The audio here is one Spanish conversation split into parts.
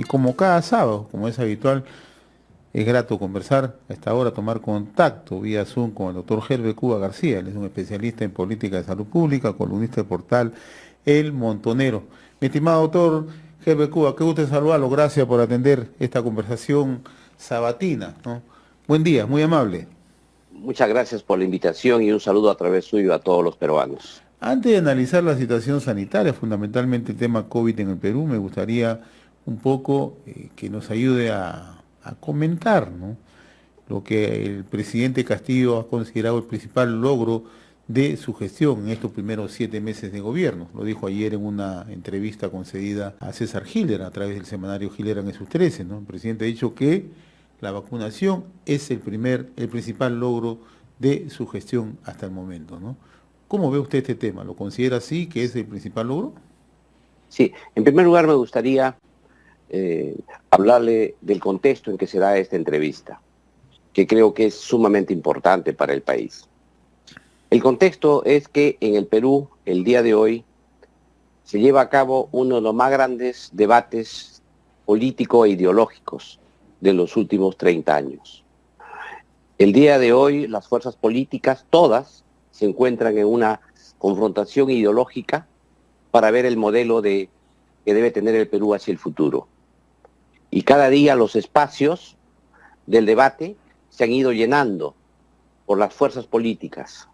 Y como cada sábado, como es habitual, es grato conversar a esta hora, tomar contacto vía Zoom con el doctor Gerbe Cuba García. Él es un especialista en política de salud pública, columnista del portal El Montonero. Mi estimado doctor Gerbe Cuba, qué gusto saludarlo. Gracias por atender esta conversación sabatina, ¿no? Buen día, muy amable. Muchas gracias por la invitación y un saludo a través suyo a todos los peruanos. Antes de analizar la situación sanitaria, fundamentalmente el tema COVID en el Perú, me gustaría un poco que nos ayude a comentar, ¿no?, lo que el presidente Castillo ha considerado el principal logro de su gestión en estos primeros 7 meses de gobierno. Lo dijo ayer en una entrevista concedida a César Gilera a través del semanario Gilera en esos 13, ¿no? El presidente ha dicho que la vacunación es el principal logro de su gestión hasta el momento, ¿no? ¿Cómo ve usted este tema? ¿Lo considera así, que es el principal logro? Sí, en primer lugar me gustaría hablarle del contexto en que se da esta entrevista, que creo que es sumamente importante para el país. El contexto es que en el Perú, el día de hoy, se lleva a cabo uno de los más grandes debates políticos e ideológicos de los últimos 30 años. El día de hoy, las fuerzas políticas, todas, se encuentran en una confrontación ideológica para ver el modelo que debe tener el Perú hacia el futuro. Y cada día los espacios del debate se han ido llenando por las fuerzas políticas,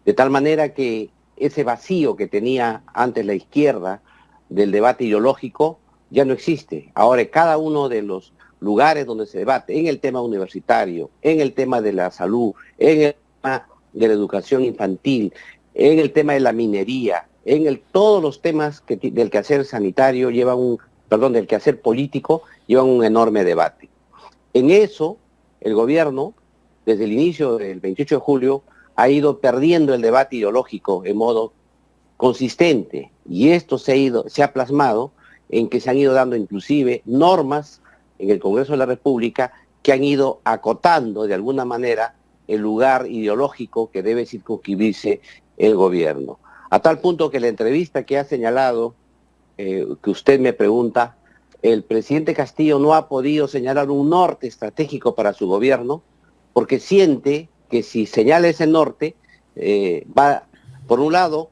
de tal manera que ese vacío que tenía antes la izquierda del debate ideológico ya no existe. Ahora cada uno de los lugares donde se debate, en el tema universitario, en el tema de la salud, en el tema de la educación infantil, en el tema de la minería, todos los temas del quehacer sanitario del quehacer político llevan un enorme debate. En eso, el gobierno, desde el inicio del 28 de julio, ha ido perdiendo el debate ideológico en modo consistente, y esto se ha plasmado en que se han ido dando inclusive normas en el Congreso de la República que han ido acotando de alguna manera el lugar ideológico que debe circunscribirse el gobierno. A tal punto que la entrevista que ha señalado, que usted me pregunta, el presidente Castillo no ha podido señalar un norte estratégico para su gobierno, porque siente que si señala ese norte, va, por un lado,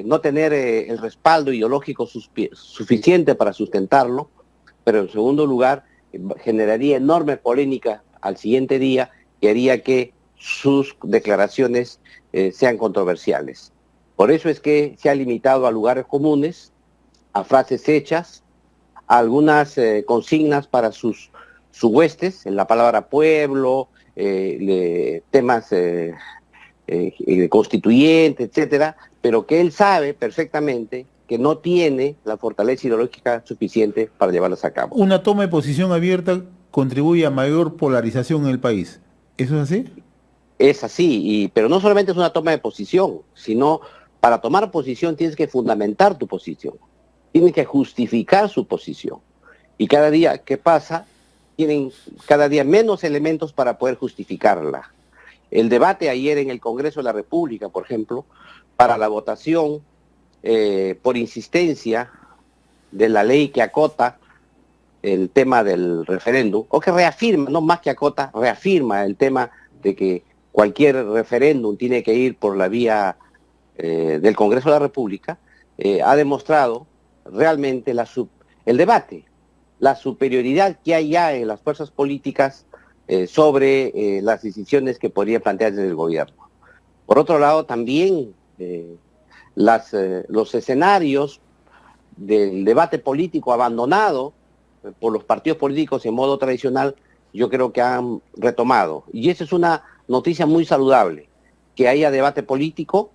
no tener el respaldo ideológico suficiente para sustentarlo, pero en segundo lugar, generaría enorme polémica al siguiente día que haría que sus declaraciones sean controversiales. Por eso es que se ha limitado a lugares comunes, a frases hechas, a algunas consignas para sus huestes, en la palabra pueblo, temas constituyentes, etcétera, pero que él sabe perfectamente que no tiene la fortaleza ideológica suficiente para llevarlas a cabo. Una toma de posición abierta contribuye a mayor polarización en el país. ¿Eso es así? Es así, pero no solamente es una toma de posición, sino para tomar posición tienes que fundamentar tu posición, tienes que justificar su posición. Y cada día que pasa, tienen cada día menos elementos para poder justificarla. El debate ayer en el Congreso de la República, por ejemplo, para la votación por insistencia de la ley que acota el tema del referéndum, o que reafirma, no más que acota, reafirma el tema de que cualquier referéndum tiene que ir por la vía del Congreso de la República, ha demostrado realmente el debate, la superioridad que hay ya en las fuerzas políticas sobre las decisiones que podría plantear desde el gobierno. Por otro lado, también los escenarios del debate político abandonado por los partidos políticos en modo tradicional, yo creo que han retomado. Y esa es una noticia muy saludable, que haya debate político,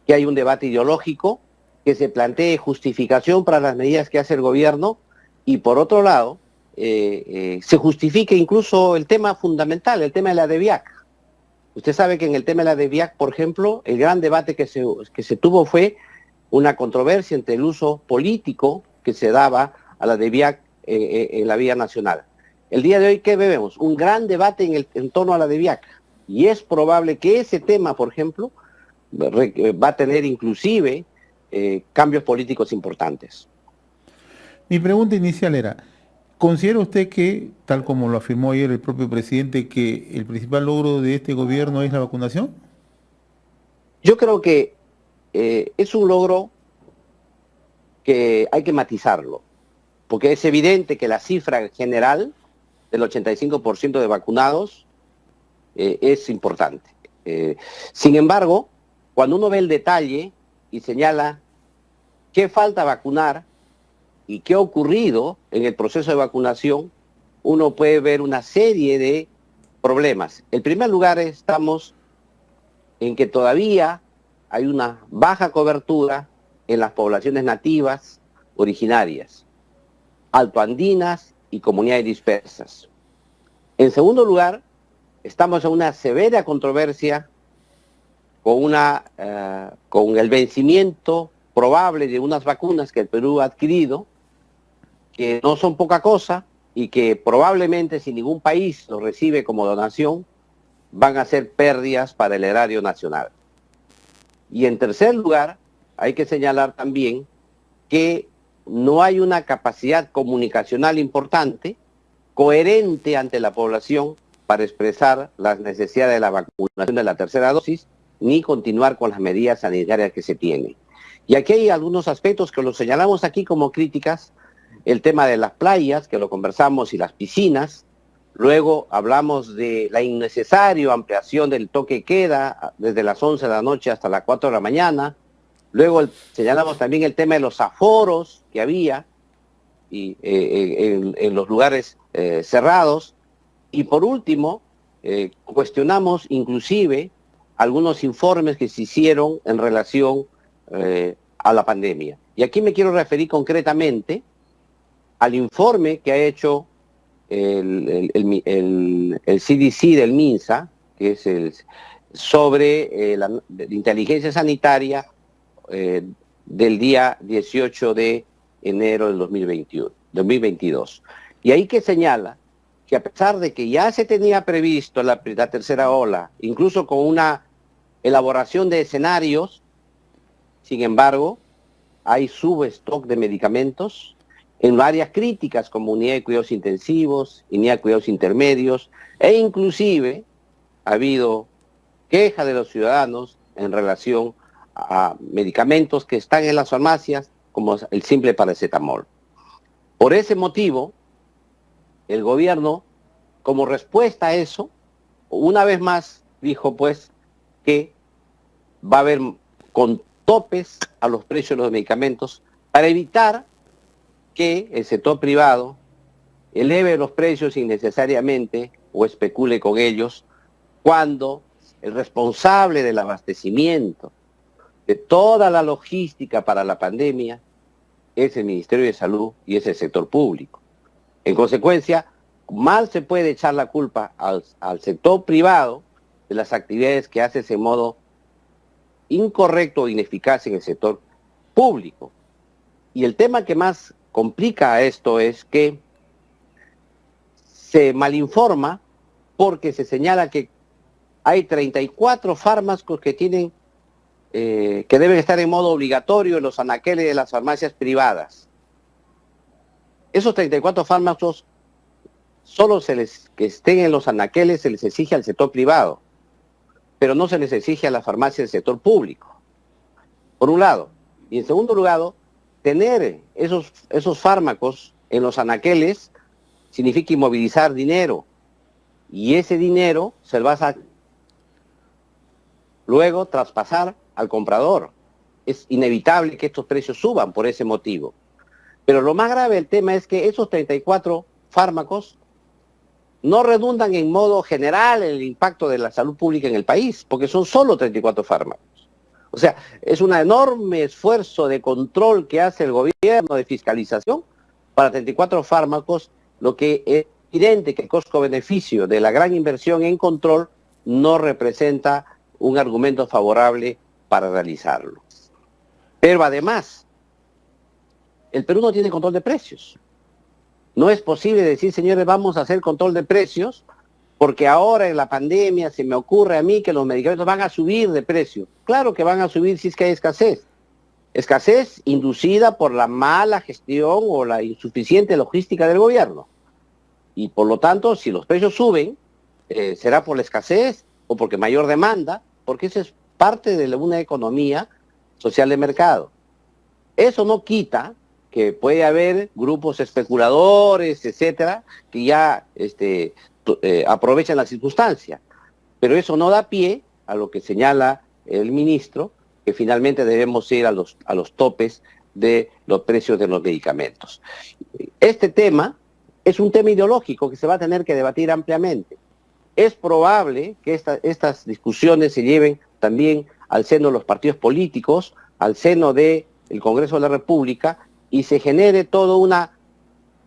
que haya un debate ideológico, que se plantee justificación para las medidas que hace el gobierno, y por otro lado, se justifique incluso el tema fundamental, el tema de la DEVIAC. Usted sabe que en el tema de la DEVIAC, por ejemplo, el gran debate que se tuvo fue una controversia entre el uso político que se daba a la DEVIAC en la vía nacional. El día de hoy, ¿qué vemos? Un gran debate en torno a la DEVIAC. Y es probable que ese tema, por ejemplo, va a tener inclusive cambios políticos importantes. Mi pregunta inicial era, ¿Considera usted que, tal como lo afirmó ayer el propio presidente, que el principal logro de este gobierno es la vacunación? Yo creo que es un logro que hay que matizarlo, porque es evidente que la cifra general del 85% de vacunados es importante. Sin embargo, cuando uno ve el detalle y señala qué falta vacunar y qué ha ocurrido en el proceso de vacunación, uno puede ver una serie de problemas. En primer lugar, estamos en que todavía hay una baja cobertura en las poblaciones nativas originarias, altoandinas y comunidades dispersas. En segundo lugar, estamos en una severa controversia con el vencimiento probable de unas vacunas que el Perú ha adquirido, que no son poca cosa y que probablemente si ningún país lo recibe como donación, van a ser pérdidas para el erario nacional. Y en tercer lugar, hay que señalar también que no hay una capacidad comunicacional importante, coherente ante la población para expresar las necesidades de la vacunación de la tercera dosis, ni continuar con las medidas sanitarias que se tienen. Y aquí hay algunos aspectos que los señalamos aquí como críticas, el tema de las playas, que lo conversamos, y las piscinas. Luego hablamos de la innecesaria ampliación del toque de queda desde las 11 de la noche hasta las 4 de la mañana. Luego señalamos también el tema de los aforos que había y, en los lugares cerrados. Y por último, cuestionamos inclusive algunos informes que se hicieron en relación a la pandemia. Y aquí me quiero referir concretamente al informe que ha hecho el CDC del MINSA, que es sobre la inteligencia sanitaria del día 18 de enero del 2022. Y ahí que señala que a pesar de que ya se tenía previsto la tercera ola, incluso con una elaboración de escenarios, sin embargo, hay substock de medicamentos en áreas críticas como unidad de cuidados intensivos, unidad de cuidados intermedios, e inclusive ha habido queja de los ciudadanos en relación a medicamentos que están en las farmacias, como el simple paracetamol. Por ese motivo, el gobierno, como respuesta a eso, una vez más dijo pues que va a haber con topes a los precios de los medicamentos para evitar que el sector privado eleve los precios innecesariamente o especule con ellos, cuando el responsable del abastecimiento de toda la logística para la pandemia es el Ministerio de Salud y es el sector público. En consecuencia, mal se puede echar la culpa al sector privado de las actividades que hace de modo incorrecto o ineficaz en el sector público. Y el tema que más complica a esto es que se malinforma porque se señala que hay 34 fármacos que tienen que deben estar en modo obligatorio en los anaqueles de las farmacias privadas. Esos 34 fármacos solo que estén en los anaqueles se les exige al sector privado, pero no se les exige a las farmacias del sector público, por un lado. Y en segundo lugar, tener esos fármacos en los anaqueles significa inmovilizar dinero, y ese dinero se va a luego traspasar al comprador. Es inevitable que estos precios suban por ese motivo. Pero lo más grave del tema es que esos 34 fármacos no redundan en modo general en el impacto de la salud pública en el país, porque son solo 34 fármacos. O sea, es un enorme esfuerzo de control que hace el gobierno de fiscalización para 34 fármacos, lo que es evidente que el costo-beneficio de la gran inversión en control no representa un argumento favorable para realizarlo. Pero además, el Perú no tiene control de precios. No es posible decir, señores, vamos a hacer control de precios, porque ahora en la pandemia se me ocurre a mí que los medicamentos van a subir de precio. Claro que van a subir si es que hay escasez, Escasez inducida por la mala gestión o la insuficiente logística del gobierno. Y por lo tanto, si los precios suben, será por la escasez o porque mayor demanda, porque eso es parte de una economía social de mercado. Eso no quita que puede haber grupos especuladores, etcétera, que ya aprovechan la circunstancia. Pero eso no da pie a lo que señala el ministro, que finalmente debemos ir a los topes de los precios de los medicamentos. Este tema es un tema ideológico que se va a tener que debatir ampliamente. Es probable que estas discusiones se lleven también al seno de los partidos políticos, al seno del Congreso de la República, y se genere toda una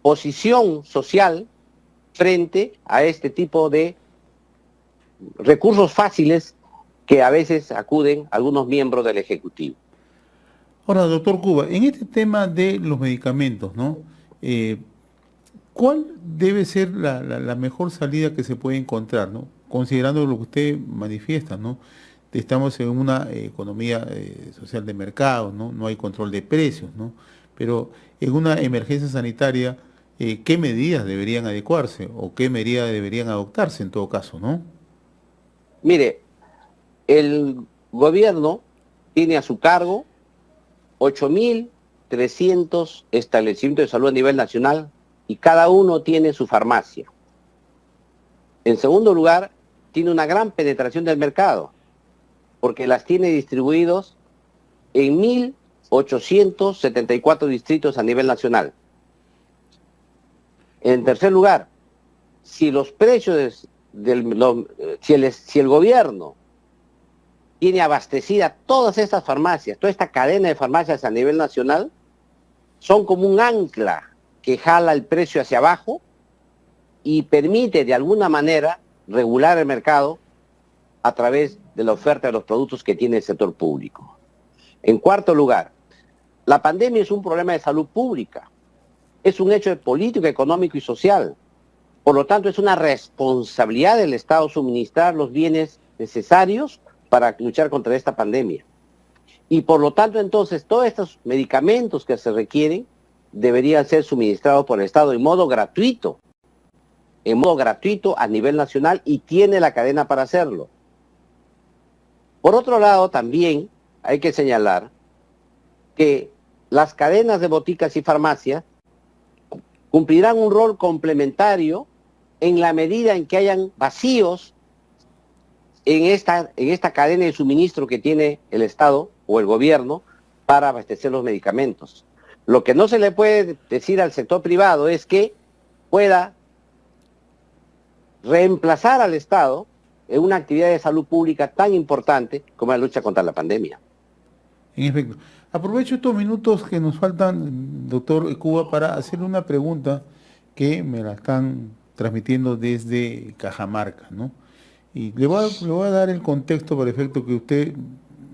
posición social frente a este tipo de recursos fáciles que a veces acuden algunos miembros del Ejecutivo. Ahora, doctor Cuba, en este tema de los medicamentos, ¿no? ¿Cuál debe ser la mejor salida que se puede encontrar, ¿no? Considerando lo que usted manifiesta, ¿no? Estamos en una economía social de mercado, ¿no? No hay control de precios, ¿no? Pero en una emergencia sanitaria, ¿qué medidas deberían adecuarse o qué medidas deberían adoptarse en todo caso, ¿no? Mire, el gobierno tiene a su cargo 8.300 establecimientos de salud a nivel nacional y cada uno tiene su farmacia. En segundo lugar, tiene una gran penetración del mercado, porque las tiene distribuidos en 1.874 distritos a nivel nacional. En tercer lugar, si los precios si el gobierno tiene abastecida todas estas farmacias, toda esta cadena de farmacias a nivel nacional, son como un ancla que jala el precio hacia abajo y permite de alguna manera regular el mercado a través de la oferta de los productos que tiene el sector público. En cuarto lugar, la pandemia es un problema de salud pública, es un hecho de político, económico y social. Por lo tanto, es una responsabilidad del Estado suministrar los bienes necesarios para luchar contra esta pandemia. Y por lo tanto, entonces, todos estos medicamentos que se requieren deberían ser suministrados por el Estado en modo gratuito a nivel nacional, y tiene la cadena para hacerlo. Por otro lado, también hay que señalar que las cadenas de boticas y farmacias cumplirán un rol complementario en la medida en que hayan vacíos en esta cadena de suministro que tiene el Estado o el gobierno para abastecer los medicamentos. Lo que no se le puede decir al sector privado es que pueda reemplazar al Estado en una actividad de salud pública tan importante como la lucha contra la pandemia. En efecto. Aprovecho estos minutos que nos faltan, doctor Cuba, para hacerle una pregunta que me la están transmitiendo desde Cajamarca, ¿no? Y le voy a dar el contexto para efecto que usted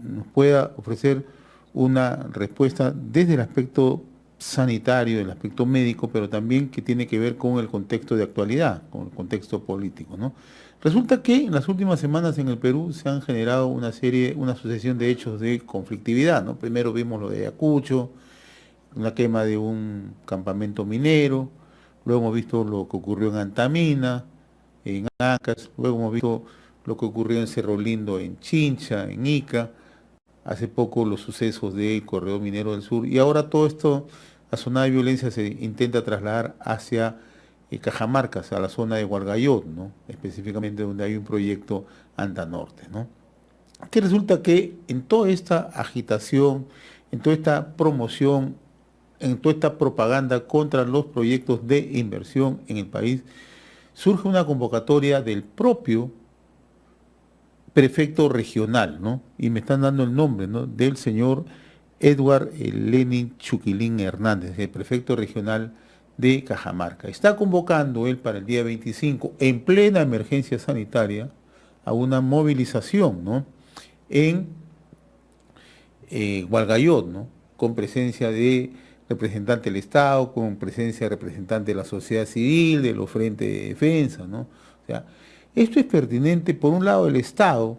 nos pueda ofrecer una respuesta desde el aspecto sanitario, el aspecto médico, pero también que tiene que ver con el contexto de actualidad, con el contexto político, ¿no? Resulta que en las últimas semanas en el Perú se han generado una sucesión de hechos de conflictividad, ¿no? Primero vimos lo de Ayacucho, la quema de un campamento minero, luego hemos visto lo que ocurrió en Antamina, en Ancash, luego hemos visto lo que ocurrió en Cerro Lindo, en Chincha, en Ica, hace poco los sucesos del corredor minero del sur, y ahora todo esto, la zona de violencia se intenta trasladar hacia Cajamarca, a la zona de Hualgayoc, ¿no? Específicamente donde hay un proyecto Andanorte, ¿no? Que resulta que en toda esta agitación, en toda esta promoción, en toda esta propaganda contra los proyectos de inversión en el país, surge una convocatoria del propio prefecto regional, ¿no? Y me están dando el nombre, ¿no? Del señor Edward Lenin Chuquilín Hernández, el prefecto regional de Cajamarca. Está convocando él para el día 25, en plena emergencia sanitaria, a una movilización, ¿no? En Hualgayoc, ¿no? Con presencia de representantes del Estado, con presencia de representantes de la sociedad civil, de los frentes de defensa, ¿no? O sea, esto es pertinente. Por un lado, el Estado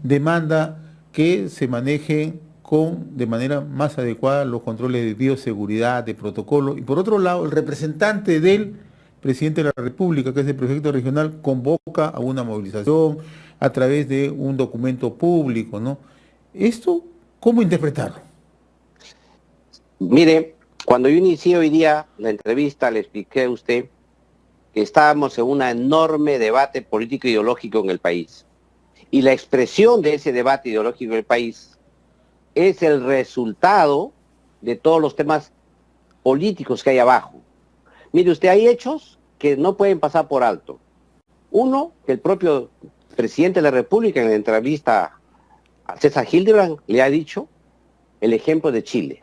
demanda que se manejen con de manera más adecuada los controles de bioseguridad, de protocolo. Y por otro lado, el representante del presidente de la República, que es el prefecto regional, convoca a una movilización a través de un documento público, ¿no? ¿Esto cómo interpretarlo? Mire, cuando yo inicié hoy día la entrevista, le expliqué a usted que estábamos en un enorme debate político ideológico en el país. Y la expresión de ese debate ideológico en el país es el resultado de todos los temas políticos que hay abajo. Mire usted, hay hechos que no pueden pasar por alto. Uno, que el propio presidente de la República en la entrevista a César Hildebrand le ha dicho el ejemplo de Chile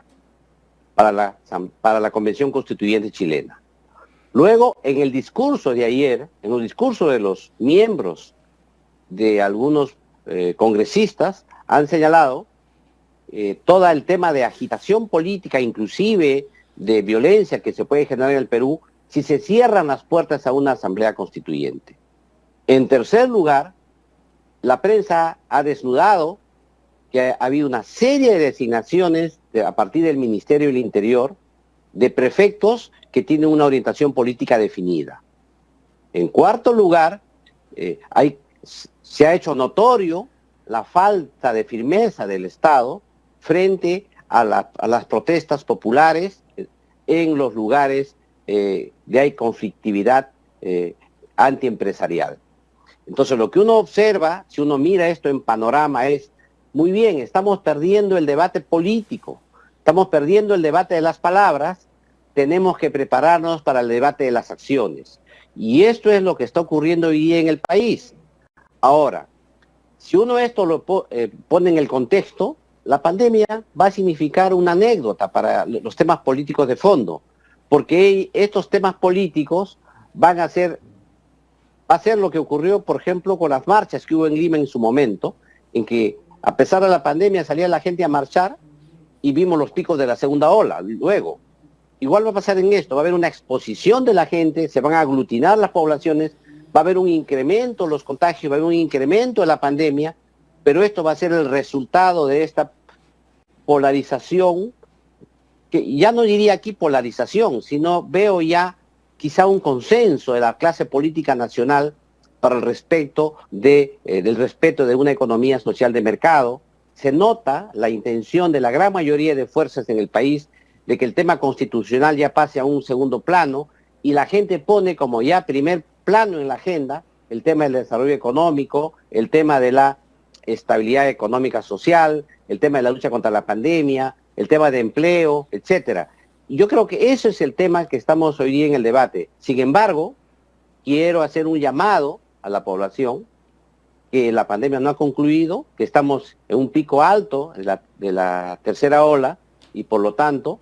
para la Convención Constituyente chilena. Luego, en el discurso de ayer, en el discurso de los miembros de algunos congresistas, han señalado todo el tema de agitación política, inclusive de violencia que se puede generar en el Perú, si se cierran las puertas a una asamblea constituyente. En tercer lugar, la prensa ha desnudado que ha habido una serie de designaciones a partir del Ministerio del Interior de prefectos que tienen una orientación política definida. En cuarto lugar, se ha hecho notorio la falta de firmeza del Estado frente a las protestas populares en los lugares de hay conflictividad antiempresarial. Entonces, lo que uno observa, si uno mira esto en panorama, es, muy bien, estamos perdiendo el debate político, estamos perdiendo el debate de las palabras, tenemos que prepararnos para el debate de las acciones. Y esto es lo que está ocurriendo hoy día en el país. Ahora, si uno esto lo pone en el contexto, la pandemia va a significar una anécdota para los temas políticos de fondo, porque estos temas políticos va a ser lo que ocurrió, por ejemplo, con las marchas que hubo en Lima en su momento, en que a pesar de la pandemia salía la gente a marchar y vimos los picos de la segunda ola. Luego, igual va a pasar en esto, va a haber una exposición de la gente, se van a aglutinar las poblaciones, va a haber un incremento en los contagios, va a haber un incremento de la pandemia, pero esto va a ser el resultado de esta polarización, que ya no diría aquí polarización, sino veo ya quizá un consenso de la clase política nacional para el respeto del respeto de una economía social de mercado. Se nota la intención de la gran mayoría de fuerzas en el país de que el tema constitucional ya pase a un segundo plano y la gente pone como ya primer plano en la agenda el tema del desarrollo económico, el tema de la estabilidad económica social, el tema de la lucha contra la pandemia, el tema de empleo, etcétera. Y yo creo que eso es el tema que estamos hoy día en el debate. Sin embargo, quiero hacer un llamado a la población que la pandemia no ha concluido, que estamos en un pico alto de la tercera ola y por lo tanto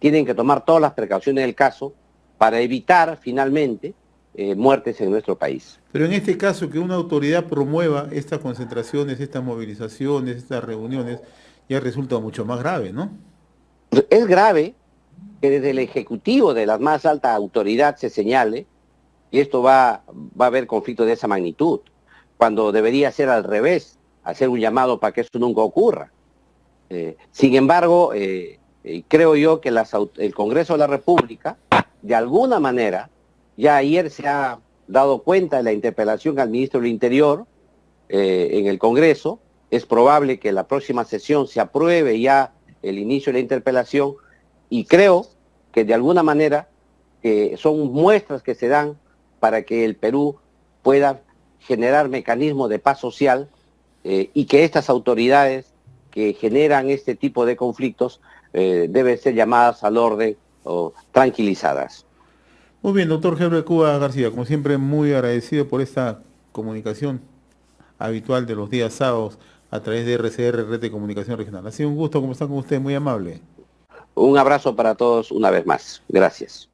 tienen que tomar todas las precauciones del caso para evitar finalmente muertes en nuestro país. Pero en este caso, que una autoridad promueva estas concentraciones, estas movilizaciones, estas reuniones, ya resulta mucho más grave, ¿no? Es grave que desde el Ejecutivo de la más alta autoridad se señale y esto va a haber conflictos de esa magnitud, cuando debería ser al revés, hacer un llamado para que eso nunca ocurra. Sin embargo, creo yo que el Congreso de la República, de alguna manera, ya ayer se ha dado cuenta de la interpelación al ministro del Interior en el Congreso. Es probable que en la próxima sesión se apruebe ya el inicio de la interpelación y creo que de alguna manera son muestras que se dan para que el Perú pueda generar mecanismos de paz social y que estas autoridades que generan este tipo de conflictos deben ser llamadas al orden o tranquilizadas. Muy bien, doctor Herbert Cuba García, como siempre muy agradecido por esta comunicación habitual de los días sábados a través de RCR, Red de Comunicación Regional. Ha sido un gusto conversar con usted, muy amable. Un abrazo para todos una vez más. Gracias.